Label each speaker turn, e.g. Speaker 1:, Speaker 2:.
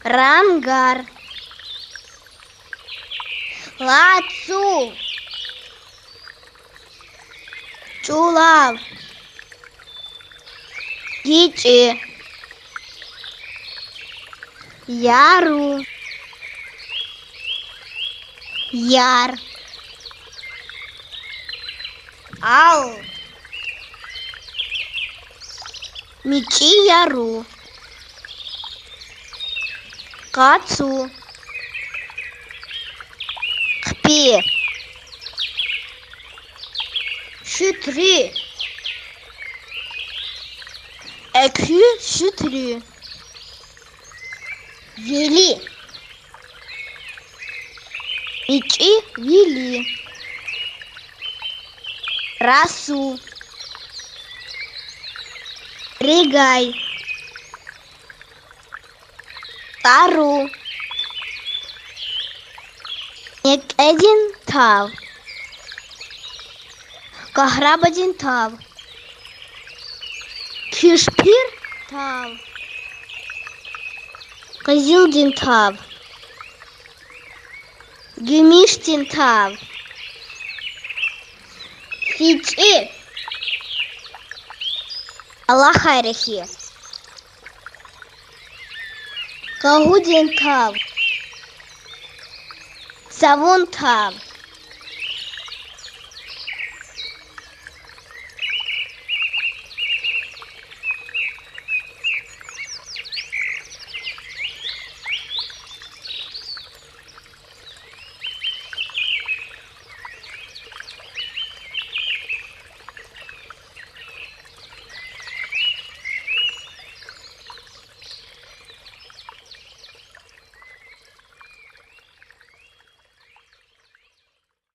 Speaker 1: Рангар. Лацу. Чулав. Гичи. Яру. Яр. Ал. Мечи яру. Кацу. Кпи. Шутри. Экю шутри. Вели. Мечи вели. Расу. Ригай. Тару. Некедин тав. Кахрабадин тав. Кишпир тав. Кызылдин тав. Гümüşтин тав. Фичи. Аллахайрахи. Кагудин тав. Савун тав.